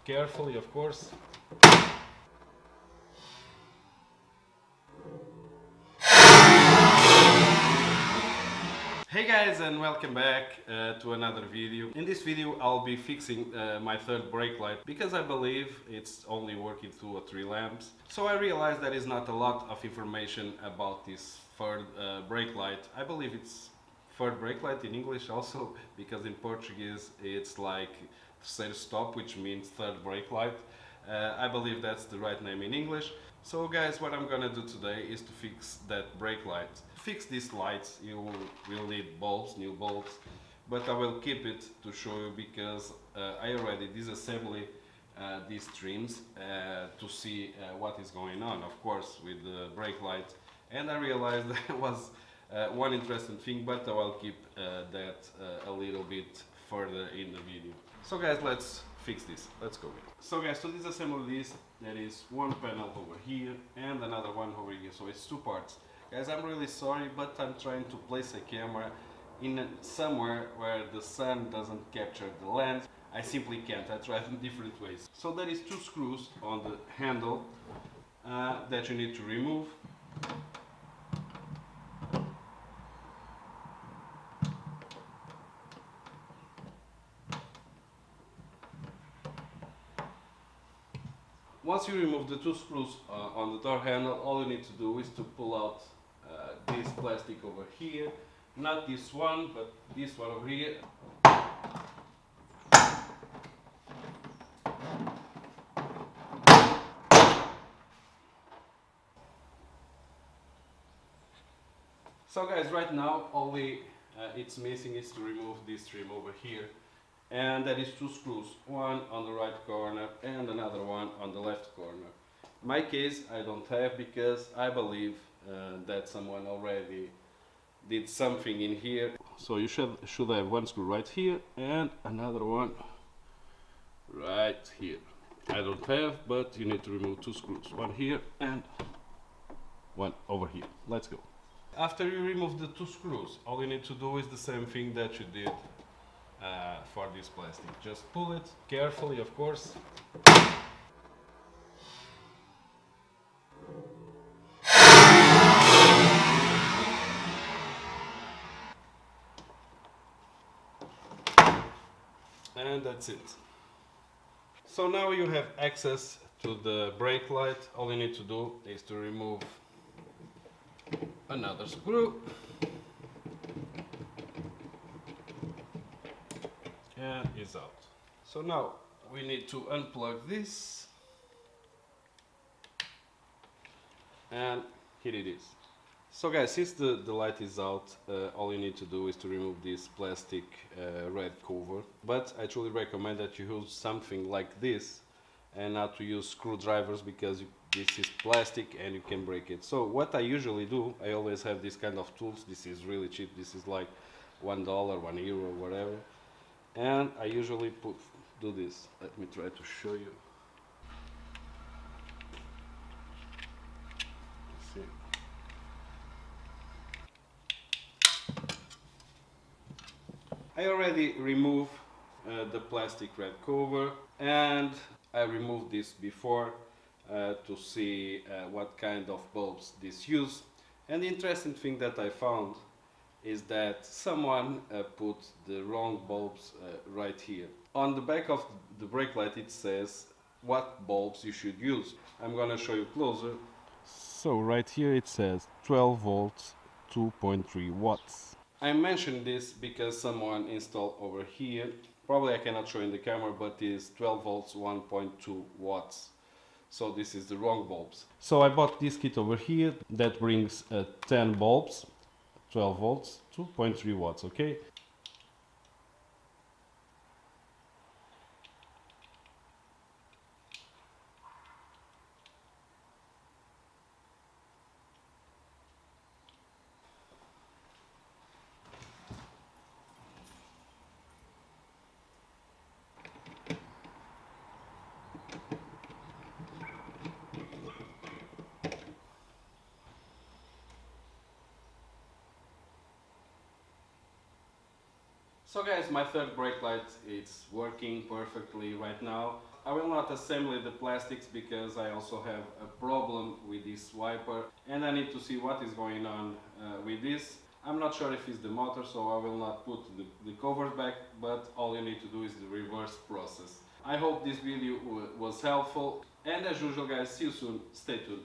carefully, of course. Hey guys, and welcome back to another video. In this video I'll be fixing my third brake light because I believe it's only working 2 or 3 lamps. So I realized there is not a lot of information about this third brake light. I believe it's third brake light in English also, because in Portuguese it's like terceiro stop, which means third brake light. I believe that's the right name in English. So guys, what I'm gonna do today is to fix that brake light. To fix these lights you will need bulbs, new bulbs, but I will keep it to show you because I already disassembly these trims to see what is going on, of course, with the brake light. And I realized there was one interesting thing, but I will keep that a little bit further in the video. So guys, let's fix this. Let's go. So guys, to disassemble this, there is one panel over here and another one over here. So it's 2 parts. Guys, I'm really sorry, but I'm trying to place a camera in somewhere where the sun doesn't capture the lens. I simply can't. I tried in different ways. So there is 2 screws on the handle that you need to remove. Once you remove the 2 screws on the door handle, all you need to do is to pull out this plastic over here. Not this one, but this one over here. So guys, right now all it's missing is to remove this trim over here. And that is 2 screws, one on the right corner and another one on the left corner. In my case, I don't have because I believe that someone already did something in here. So you should have 1 screw right here and another one right here. I don't have, but you need to remove 2 screws, one here and one over here. Let's go. After you remove the 2 screws, all you need to do is the same thing that you did for this plastic. Just pull it carefully, of course. And that's it. So now you have access to the brake light. All you need to do is to remove another screw. And it's out. So now we need to unplug this. And here it is. So guys, since the light is out, all you need to do is to remove this plastic red cover. But I truly recommend that you use something like this and not to use screwdrivers, because this is plastic and you can break it. So what I usually do, I always have this kind of tools. This is really cheap. This is like $1, €1, whatever. And I usually do this. Let me try to show you. Let's see. I already removed the plastic red cover, and I removed this before to see what kind of bulbs this use. And the interesting thing that I found is that someone put the wrong bulbs right here. On the back of the brake light it says what bulbs you should use. I'm gonna show you closer. So right here it says 12 volts, 2.3 watts. I mentioned this because someone installed over here, probably I cannot show in the camera, but it is 12 volts, 1.2 watts. So this is the wrong bulbs. So I bought this kit over here that brings 10 bulbs, 12 volts, 2.3 watts, okay? So guys, my third brake light is working perfectly right now. I will not assemble the plastics because I also have a problem with this wiper and I need to see what is going on with this. I'm not sure if it's the motor, so I will not put the covers back, but all you need to do is the reverse process. I hope this video was helpful, and as usual guys, see you soon, stay tuned.